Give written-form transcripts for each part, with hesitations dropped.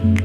Welcome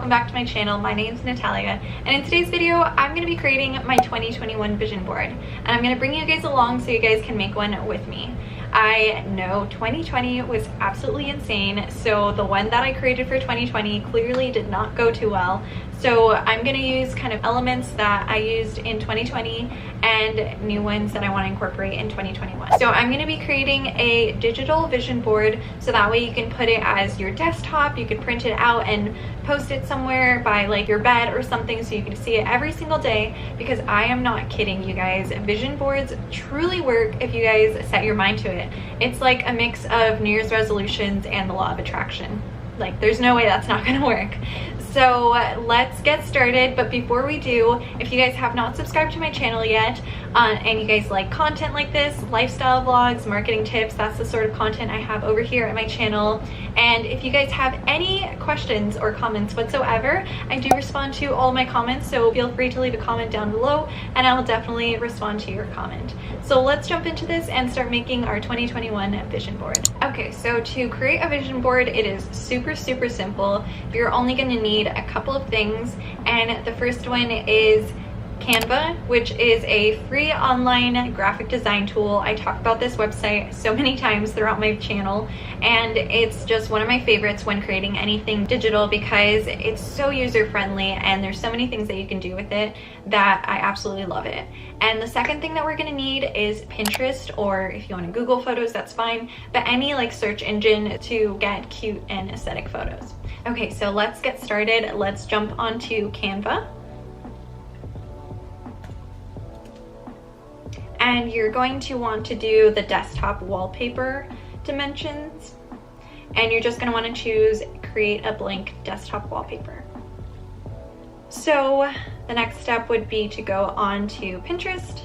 back to my channel. My name is Natalia, and in today's video I'm going to be creating my 2021 vision board, and I'm going to bring you guys along so you guys can make one with me. I know 2020 was absolutely insane, so the one that I created for 2020 clearly did not go too well. So I'm going to use kind of elements that I used in 2020 and new ones that I want to incorporate in 2021. So I'm going to be creating a digital vision board, so that way you can put it as your desktop, you can print it out and post it somewhere by like your bed or something so you can see it every single day, because I am not kidding you guys. Vision boards truly work if you guys set your mind to it. It's like a mix of New Year's resolutions and the law of attraction. Like, there's no way that's not going to work. So let's get started. But before we do, if you guys have not subscribed to my channel yet, and you guys like content like this, lifestyle vlogs, marketing tips, that's the sort of content I have over here at my channel. And if you guys have any questions or comments whatsoever, I do respond to all my comments, so feel free to leave a comment down below and I will definitely respond to your comment. So let's jump into this and start making our 2021 vision board. Okay, so to create a vision board, it is super simple. You're only going to need a couple of things, and the first one is Canva, which is a free online graphic design tool. I talk about this website so many times throughout my channel, and it's just one of my favorites when creating anything digital because it's so user-friendly and there's so many things that you can do with it that I absolutely love it. And the second thing that we're going to need is Pinterest, or if you want to Google photos, that's fine, but any like search engine to get cute and aesthetic photos. Okay, so let's get started. Let's jump onto Canva. And you're going to want to do the desktop wallpaper dimensions, and you're just going to want to choose create a blank desktop wallpaper. So the next step would be to go on to Pinterest.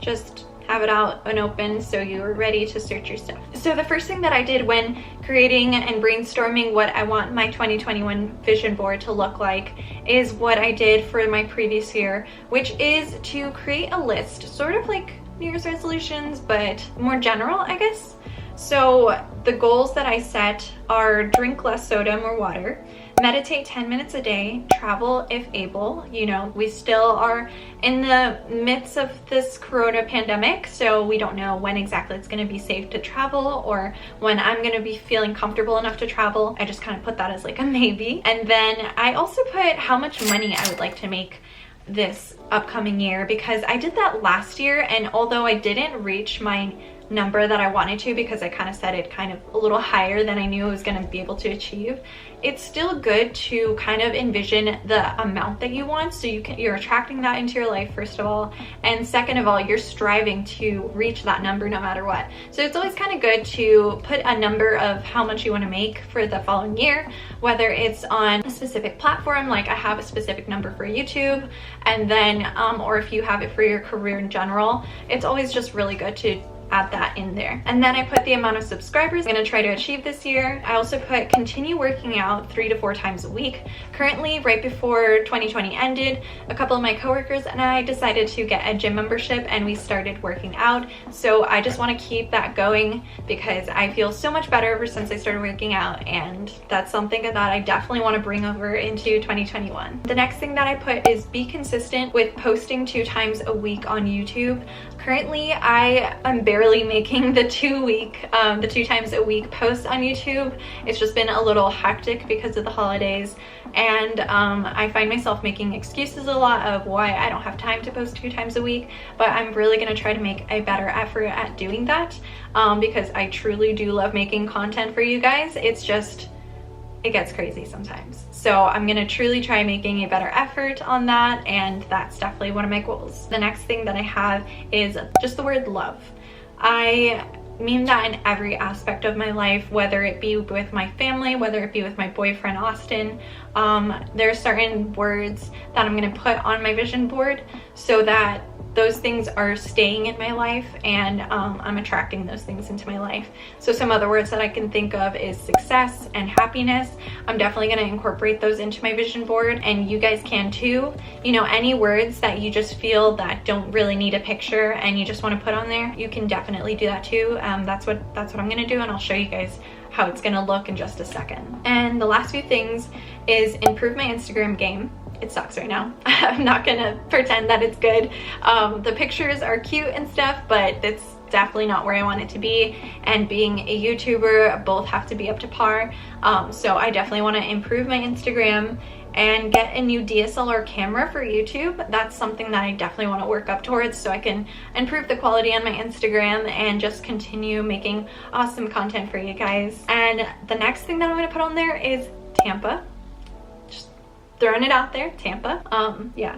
Just have it out and open so you're ready to search your stuff. So the first thing that I did when creating and brainstorming what I want my 2021 vision board to look like is what I did for my previous year, which is to create a list, sort of like New Year's resolutions, but more general, I guess. So the goals that I set are drink less soda, more water, meditate 10 minutes a day, travel if able. You know, we still are in the midst of this corona pandemic, so we don't know when exactly it's going to be safe to travel or when I'm going to be feeling comfortable enough to travel. I just kind of put that as like a maybe. And then I also put how much money I would like to make this upcoming year, because I did that last year, and although I didn't reach my number that I wanted to, because I kind of set it kind of a little higher than I knew I was going to be able to achieve, it's still good to kind of envision the amount that you want, so you're attracting that into your life, first of all, and second of all, you're striving to reach that number no matter what. So it's always kind of good to put a number of how much you want to make for the following year, whether it's on a specific platform, like I have a specific number for YouTube, and then or if you have it for your career in general, it's always just really good to add that in there. And then I put the amount of subscribers I'm going to try to achieve this year. I also put continue working out 3 to 4 times a week. Currently, right before 2020 ended, a couple of my coworkers and I decided to get a gym membership and we started working out. So I just want to keep that going because I feel so much better ever since I started working out, and that's something that I definitely want to bring over into 2021. The next thing that I put is be consistent with posting 2 times a week on YouTube. Currently, I am barely making the 2 times a week posts on YouTube. It's just been a little hectic because of the holidays, and I find myself making excuses a lot of why I don't have time to post 2 times a week, but I'm really going to try to make a better effort at doing that because I truly do love making content for you guys. It's just, it gets crazy sometimes. So I'm gonna truly try making a better effort on that, and that's definitely one of my goals. The next thing that I have is just the word love. I mean that in every aspect of my life, whether it be with my family, whether it be with my boyfriend Austin. There are certain words that I'm gonna put on my vision board so that those things are staying in my life, and I'm attracting those things into my life. So some other words that I can think of is success and happiness. I'm definitely going to incorporate those into my vision board, and you guys can too. You know, any words that you just feel that don't really need a picture and you just want to put on there, you can definitely do that too. That's what I'm going to do, and I'll show you guys how it's going to look in just a second. And the last few things is improve my Instagram game. It sucks right now. I'm not gonna pretend that it's good. The pictures are cute and stuff, but it's definitely not where I want it to be. And being a YouTuber, both have to be up to par. So I definitely want to improve my Instagram and get a new DSLR camera for YouTube. That's something that I definitely want to work up towards, so I can improve the quality on my Instagram and just continue making awesome content for you guys. And the next thing that I'm going to put on there is Tampa. Throwing it out there, Tampa. Yeah.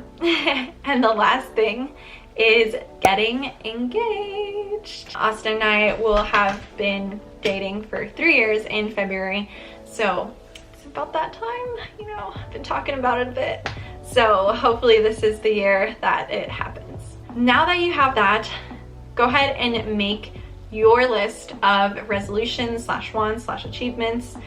And the last thing is getting engaged. Austin and I will have been dating for 3 years in February, so it's about that time. You know, I've been talking about it a bit, so hopefully this is the year that it happens. Now that you have that, go ahead and make your list of resolutions / wants / achievements /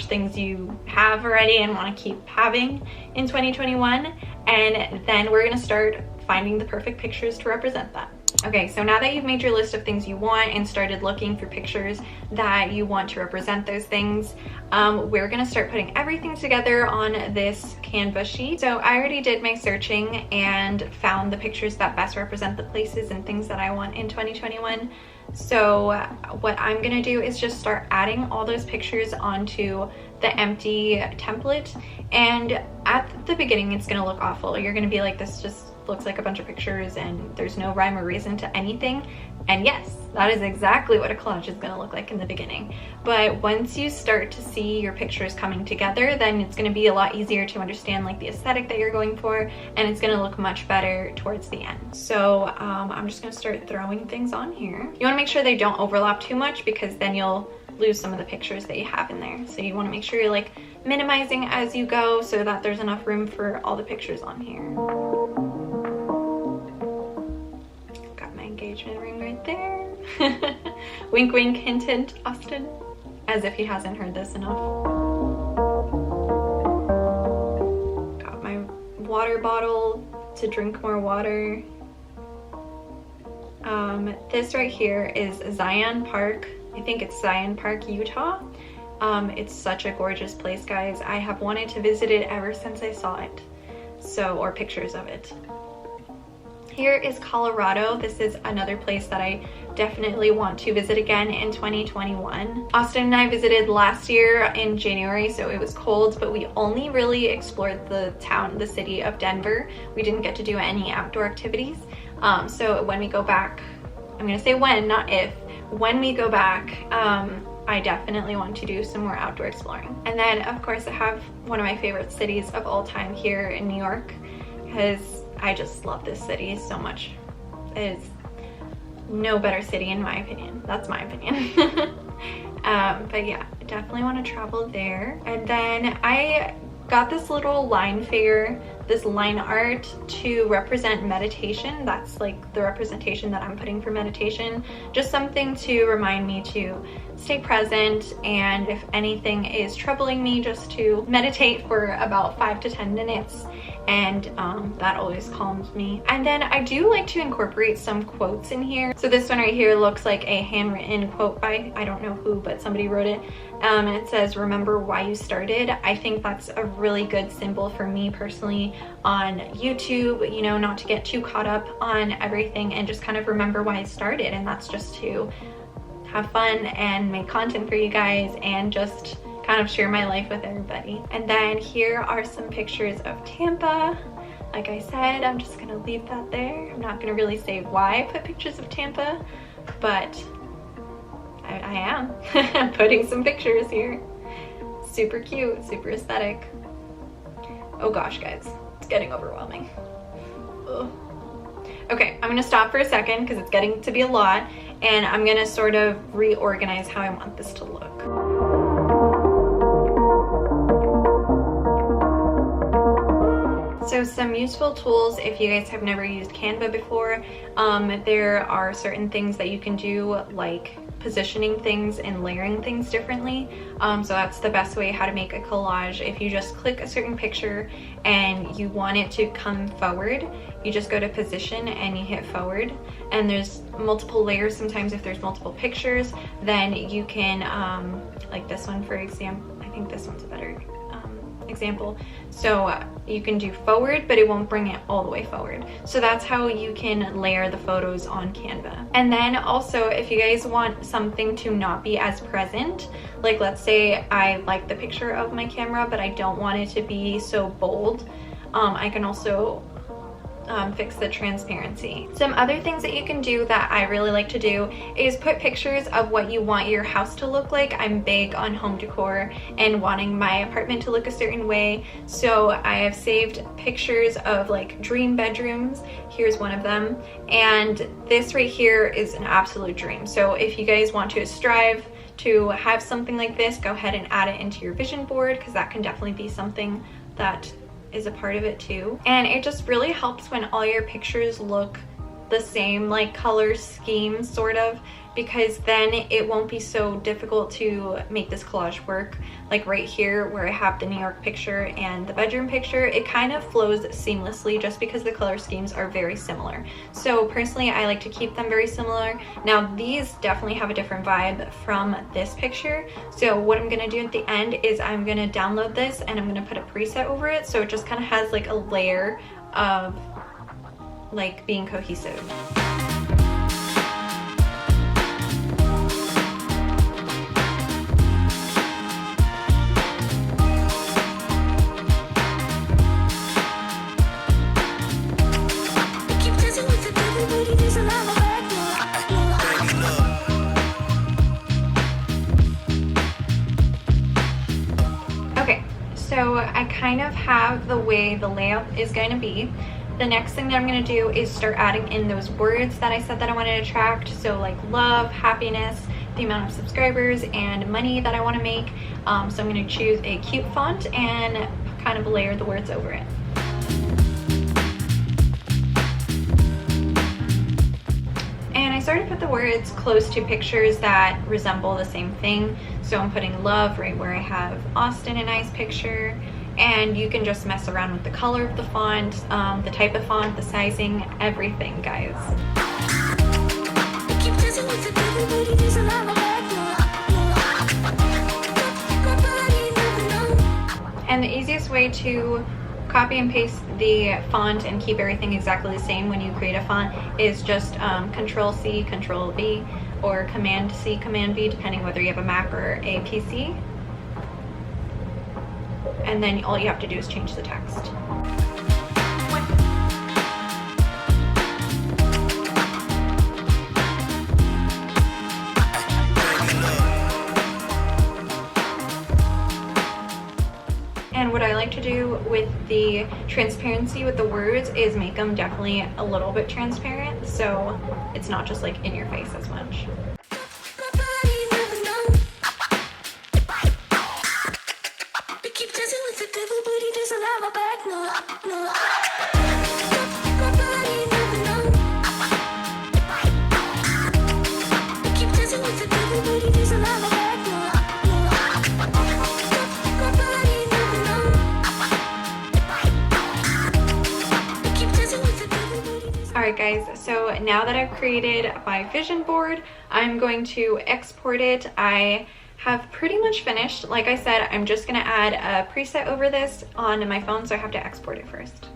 things you have already and want to keep having in 2021, and then we're going to start finding the perfect pictures to represent that. Okay, so now that you've made your list of things you want and started looking for pictures that you want to represent those things, we're going to start putting everything together on this Canva sheet. So I already did my searching and found the pictures that best represent the places and things that I want in 2021. So what I'm going to do is just start adding all those pictures onto the empty template, and at the beginning it's going to look awful. You're going to be like, this just looks like a bunch of pictures and there's no rhyme or reason to anything. And yes, that is exactly what a collage is going to look like in the beginning. But once you start to see your pictures coming together, then it's going to be a lot easier to understand like the aesthetic that you're going for, and it's going to look much better towards the end. So I'm just going to start throwing things on here. You want to make sure they don't overlap too much, because then you'll lose some of the pictures that you have in there. So you want to make sure you're like minimizing as you go so that there's enough room for all the pictures on here. Got my engagement ring right there. Wink wink, hint hint, Austin, as if he hasn't heard this enough. Got my water bottle to drink more water. This right here is Zion Park. I think it's Zion Park, Utah. It's such a gorgeous place, guys. I have wanted to visit it ever since I saw it, or pictures of it. Here is Colorado. This is another place that I definitely want to visit again in 2021. Austin and I visited last year in January, so it was cold, but we only really explored the city of Denver. We didn't get to do any outdoor activities. So when we go back, I'm gonna say when, not if, when we go back, I definitely want to do some more outdoor exploring. And then of course I have one of my favorite cities of all time here in New York, because I just love this city so much. It is no better city in my opinion. That's my opinion. But yeah, I definitely want to travel there. And then I got this little line figure, this line art to represent meditation. That's like the representation that I'm putting for meditation. Just something to remind me to stay present, and if anything is troubling me, just to meditate for about 5 to 10 minutes, and that always calms me. And then I do like to incorporate some quotes in here. So this one right here looks like a handwritten quote by, I don't know who, but somebody wrote it, and it says, "Remember why you started." I think that's a really good symbol for me personally on YouTube, you know, not to get too caught up on everything and just kind of remember why I started, and that's just to have fun and make content for you guys and just kind of share my life with everybody. And then here are some pictures of Tampa. Like I said, I'm just gonna leave that there. I'm not gonna really say why I put pictures of Tampa, but I am. I'm putting some pictures here. Super cute, super aesthetic. Oh gosh, guys, it's getting overwhelming. Ugh. Okay, I'm gonna stop for a second because it's getting to be a lot, and I'm gonna sort of reorganize how I want this to look. So some useful tools if you guys have never used Canva before, there are certain things that you can do, like positioning things and layering things differently. So that's the best way how to make a collage. If you just click a certain picture and you want it to come forward, you just go to position and you hit forward, and there's multiple layers. Sometimes if there's multiple pictures, then you can like this one for example. I think this one's a better example. So you can do forward, but it won't bring it all the way forward. So that's how you can layer the photos on Canva. And then also, if you guys want something to not be as present, like let's say I like the picture of my camera, but I don't want it to be so bold, I can also fix the transparency. Some other things that you can do that I really like to do is put pictures of what you want your house to look like. I'm big on home decor and wanting my apartment to look a certain way. So I have saved pictures of like dream bedrooms. Here's one of them. And this right here is an absolute dream. So if you guys want to strive to have something like this, go ahead and add it into your vision board, because that can definitely be something that is a part of it too. And it just really helps when all your pictures look the same, like color scheme sort of, because then it won't be so difficult to make this collage work. Like right here where I have the New York picture and the bedroom picture, it kind of flows seamlessly just because the color schemes are very similar. So personally, I like to keep them very similar. Now these definitely have a different vibe from this picture. So what I'm gonna do at the end is I'm gonna download this and I'm gonna put a preset over it, so it just kind of has like a layer of like being cohesive. Okay, so I kind of have the way the layout is going to be. The next thing that I'm going to do is start adding in those words that I said that I wanted to attract. So like love, happiness, the amount of subscribers, and money that I want to make. So I'm going to choose a cute font and kind of layer the words over it. And I started to put the words close to pictures that resemble the same thing. So I'm putting love right where I have Austin, a nice picture. And you can just mess around with the color of the font, the type of font, the sizing, everything, guys. And the easiest way to copy and paste the font and keep everything exactly the same when you create a font is just Control-C, Control-V, or Command-C, Command-V, depending whether you have a Mac or a PC. And then all you have to do is change the text. And what I like to do with the transparency with the words is make them definitely a little bit transparent, so it's not just like in your face as much. Alright guys, so now that I've created my vision board, I'm going to export it. I have pretty much finished. Like I said, I'm just going to add a preset over this on my phone, so I have to export it first.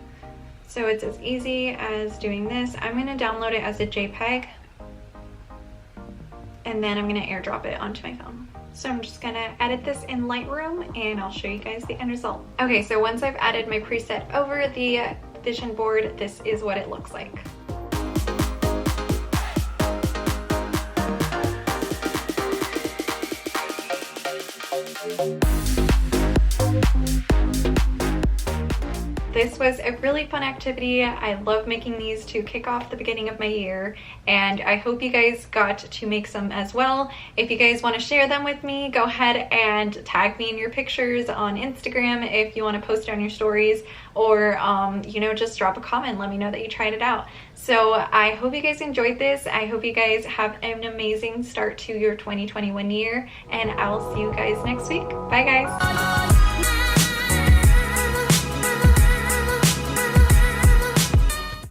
So it's as easy as doing this. I'm going to download it as a JPEG, and then I'm going to airdrop it onto my phone. So I'm just going to edit this in Lightroom, and I'll show you guys the end result. Okay, so once I've added my preset over the vision board, this is what it looks like. this was a really fun activity. I love making these to kick off the beginning of my year, and I hope you guys got to make some as well. If you guys want to share them with me, go ahead and tag me in your pictures on Instagram if you want to post it on your stories, or you know, just drop a comment, let me know that you tried it out. So I hope you guys enjoyed this. I hope you guys have an amazing start to your 2021 year, and I will see you guys next week. Bye guys.